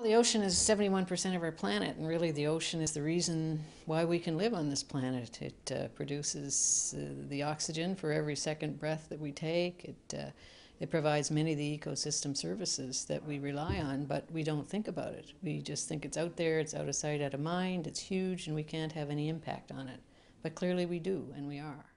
The ocean is 71% of our planet, and really the ocean is the reason why we can live on this planet. It produces the oxygen for every second breath that we take. It provides many of the ecosystem services that we rely on, but we don't think about it. We just think it's out there, it's out of sight, out of mind, it's huge, and we can't have any impact on it. But clearly we do, and we are.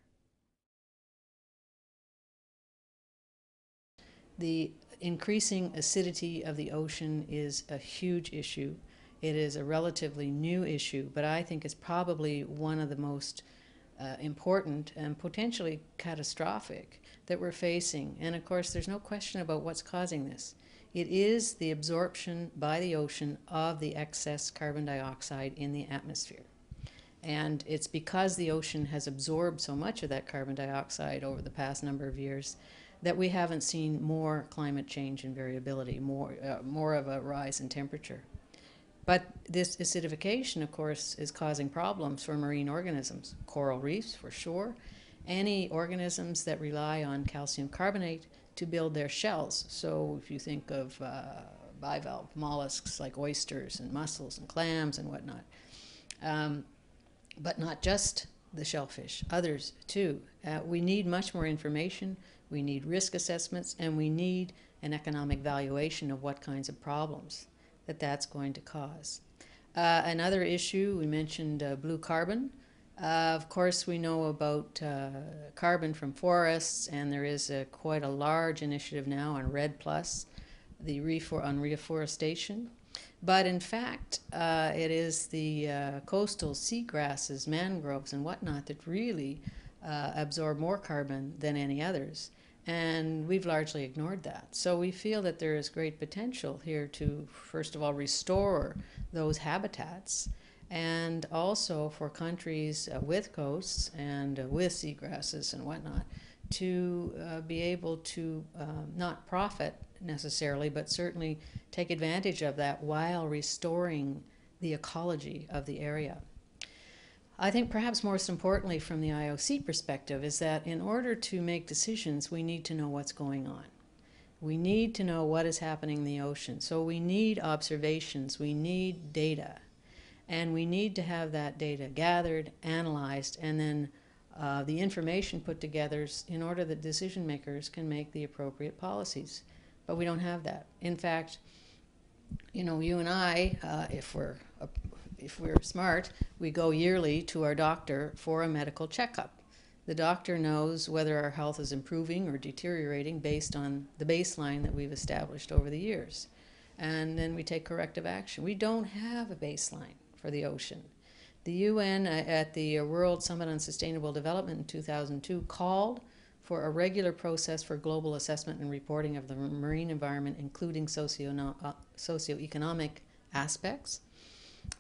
The increasing acidity of the ocean is a huge issue. It is a relatively new issue, but I think it's probably one of the most important and potentially catastrophic that we're facing. And of course, there's no question about what's causing this. It is the absorption by the ocean of the excess carbon dioxide in the atmosphere. And it's because the ocean has absorbed so much of that carbon dioxide over the past number of years that we haven't seen more climate change and variability, more of a rise in temperature. But this acidification, of course, is causing problems for marine organisms, coral reefs for sure, any organisms that rely on calcium carbonate to build their shells. So if you think of bivalve mollusks like oysters and mussels and clams and whatnot, but not just the shellfish, others too. We need much more information, we need risk assessments, and we need an economic valuation of what kinds of problems that's going to cause. Another issue, we mentioned blue carbon. Of course, we know about carbon from forests, and there is quite a large initiative now on REDD+, on reforestation. But in fact, it is the coastal seagrasses, mangroves, and whatnot that really absorb more carbon than any others. And we've largely ignored that. So we feel that there is great potential here to, first of all, restore those habitats, and also for countries with coasts and with seagrasses and whatnot to be able to not profit necessarily, but certainly take advantage of that while restoring the ecology of the area. I think perhaps most importantly from the IOC perspective is that in order to make decisions, we need to know what's going on. We need to know what is happening in the ocean. So we need observations, we need data, and we need to have that data gathered, analyzed, and then the information put together in order that decision makers can make the appropriate policies. But we don't have that. In fact, you and I, if we're smart, we go yearly to our doctor for a medical checkup. The doctor knows whether our health is improving or deteriorating based on the baseline that we've established over the years. And then we take corrective action. We don't have a baseline for the ocean. The UN at the World Summit on Sustainable Development in 2002 called for a regular process for global assessment and reporting of the marine environment, including socioeconomic aspects.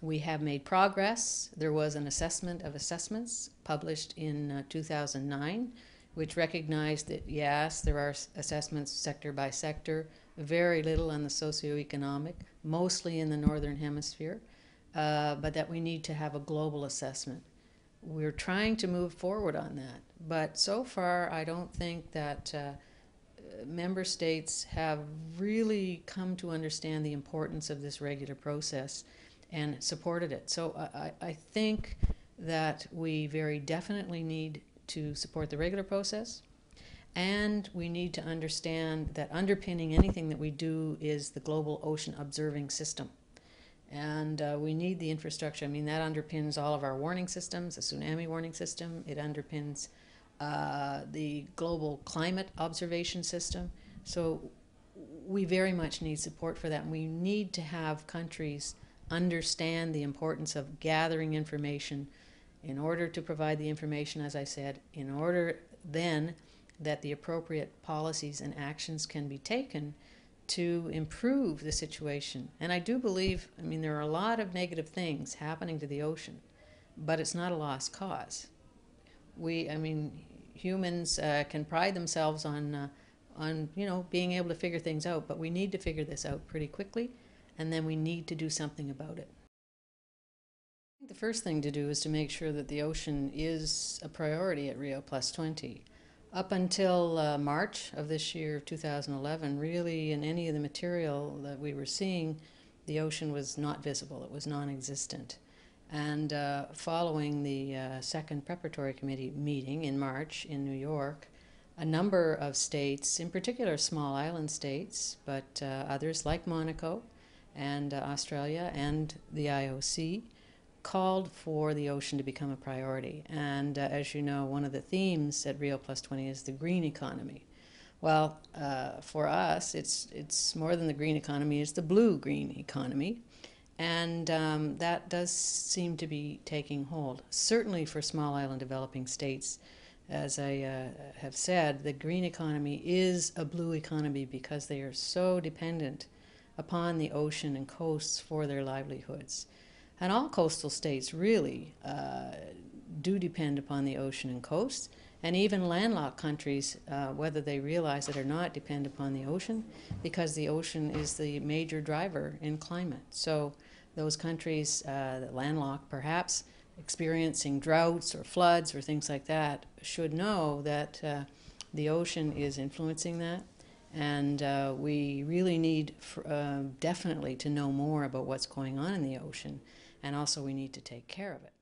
We have made progress. There was an assessment of assessments published in 2009, which recognized that, yes, there are assessments sector by sector, very little on the socioeconomic, mostly in the Northern Hemisphere, but that we need to have a global assessment. We're trying to move forward on that, but so far I don't think that member states have really come to understand the importance of this regular process and supported it. So I think that we very definitely need to support the regular process, and we need to understand that underpinning anything that we do is the global ocean observing system. And we need the infrastructure. I mean, that underpins all of our warning systems, the tsunami warning system. It underpins the global climate observation system. So we very much need support for that. And we need to have countries understand the importance of gathering information in order to provide the information, as I said, in order then that the appropriate policies and actions can be taken to improve the situation. And I do believe, I mean, there are a lot of negative things happening to the ocean, but it's not a lost cause. Humans can pride themselves on being able to figure things out, but we need to figure this out pretty quickly, and then we need to do something about it. The first thing to do is to make sure that the ocean is a priority at Rio+20. Up until March of this year, 2011, really in any of the material that we were seeing, the ocean was not visible, it was non-existent. And following the second preparatory committee meeting in March in New York, a number of states, in particular small island states, but others like Monaco and Australia and the IOC, called for the ocean to become a priority. And as you know, one of the themes at Rio Plus 20 is the green economy. Well, for us, it's more than the green economy, it's the blue-green economy. And that does seem to be taking hold. Certainly for small island developing states, as I have said, the green economy is a blue economy because they are so dependent upon the ocean and coasts for their livelihoods. And all coastal states really do depend upon the ocean and coasts, and even landlocked countries, whether they realize it or not, depend upon the ocean because the ocean is the major driver in climate. So those countries, landlocked perhaps, experiencing droughts or floods or things like that, should know that the ocean is influencing that. And we really need definitely to know more about what's going on in the ocean, and also we need to take care of it.